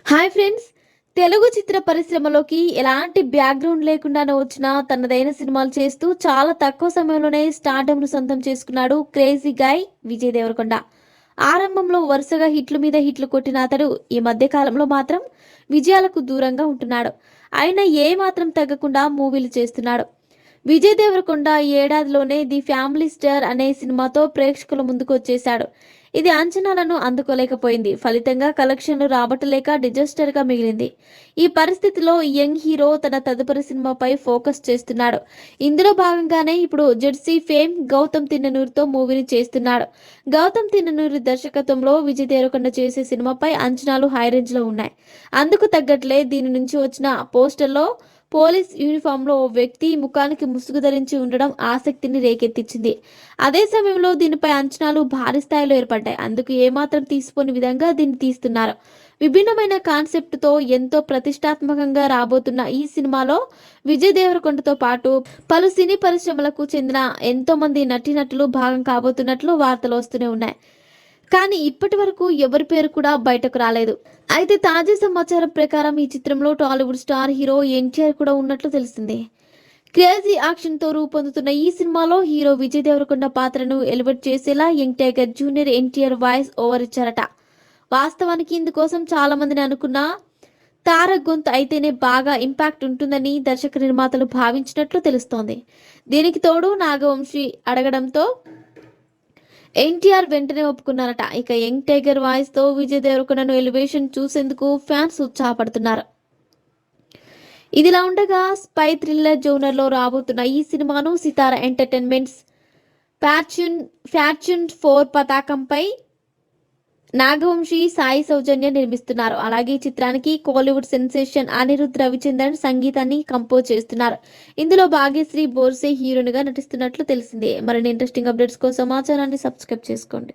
Hi friends. Telugu చిత్ర పరిశ్రమలోకి ఎలాంటి బ్యాక్‌గ్రౌండ్ లేకుండానే వచ్చిన తనదైన సినిమాలు చేస్తూ చాలా తక్కువ సమయంలోనే స్టార్డమ్‌ను సొంతం చేసుకున్నాడు క్రేజీ గాయ్ విజయ్ దేవరకొండ. ఆరంభంలో వరుసగా హిట్ల మీద హిట్లు కొట్టిన అతడు ఈ మధ్య కాలంలో మాత్రం విజయాలకు దూరంగా ఉంటున్నాడు. అయినా ఏ మాత్రం తగ్గకుండా మూవీలు చేస్తున్నాడు. విజయ్ దేవరకొండ ఈ ఏడాదిలోనే 'ది ఫ్యామిలీ స్టార్' అనే సినిమాతో ప్రేక్షకుల ముందుకు వచ్చేశాడు. ఇది అంచనాలను అందుకోలేకపోయింది. ఫలితంగా కలెక్షన్లు రాబట్టలేక డిజాస్టర్‌గా మిగిలింది. ఈ పరిస్థితిలో యంగ్ హీరో తన తదుపరి సినిమాపై ఫోకస్ చేస్తున్నాడు. ఇందులో భాగంగానే ఇప్పుడు 'జెర్సీ' ఫేమ్ గౌతమ్ తిన్ననూరితో మూవీని చేస్తున్నాడు. గౌతమ్ తిన్ననూరి దర్శకత్వంలో విజయ్ దేవరకొండ చేసే సినిమాపై అంచనాలు హై రేంజ్‌లో ఉన్నాయి. అందుకు తగ్గట్లే దీని నుంచి వచ్చిన పోస్టర్‌లో పోలీస్ యూనిఫామ్‌లో ఓ వ్యక్తి ముఖానికి ముసుగు ధరించి ఉండడం ఆసక్తిని రేకెత్తించింది. అదే సమయంలో దీనిపై అంచనాలు భారీ స్థాయిలో ఏర్పడ్డాయి. అందుకు ఏమాత్రం తీసిపోని విధంగా దీన్ని తీస్తున్నారు. విభిన్నమైన కాన్సెప్ట్‌తో ఎంతో ప్రతిష్టాత్మకంగా రాబోతున్న ఈ సినిమాలో విజయ్ దేవరకొండతో పాటు పలు సినీ పరిశ్రమలకు చెందిన ఎంతో మంది నటీనటులు భాగం కాబోతున్నట్లు వార్తలు వస్తూనే ఉన్నాయి. కానీ ఇప్పటి వరకు ఎవరి పేరు కూడా బయటకు రాలేదు. అయితే తాజా సమాచారం ప్రకారం ఈ చిత్రంలో టాలీవుడ్ స్టార్ హీరో ఎన్టీఆర్ కూడా ఉన్నట్లు తెలిసింది. క్రేజీ యాక్షన్‌తో రూపొందుతున్న ఈ సినిమాలో హీరో విజయ్ దేవరకొండ పాత్రను ఎలివేట్ చేసేలా young tiger junior NTR voice over ఇచ్చారట. వాస్తవానికి ఇందుకోసం చాలా మందిని అనుకున్న తార గొంతు అయితేనే బాగా ఇంపాక్ట్ ఉంటుందని దర్శక నిర్మాతలు భావించినట్లు తెలుస్తోంది. దీనికి తోడు నాగవంశి అడగడంతో ఎన్టీఆర్ వెంటనే ఒప్పుకున్నారట. ఇక యంగ్ టైగర్ వాయిస్ తో విజయ్ దేవరకొండను ఎలివేషన్ చూసేందుకు ఫ్యాన్స్ ఉత్సాహపడుతున్నారు. ఇదిలా ఉండగా స్పై థ్రిల్లర్ జోనర్ లో రాబోతున్న ఈ సినిమాను సితారా ఎంటర్టైన్మెంట్స్ ఫ్యార్చ్యూన్ 4 పతాకంపై నాగవంశి, సాయి సౌజన్య నిర్మిస్తున్నారు. అలాగే ఈ చిత్రానికి కోలీవుడ్ సెన్సేషన్ అనిరుద్ రవిచంద్రన్ సంగీతాన్ని కంపోజ్ చేస్తున్నారు. ఇందులో భాగ్యశ్రీ బోర్సే హీరోయిన్గా నటిస్తున్నట్లు తెలిసింది. మరిన్ని ఇంట్రెస్టింగ్ అప్డేట్స్ కోసం మా ఛానల్ని సబ్స్క్రైబ్ చేసుకోండి.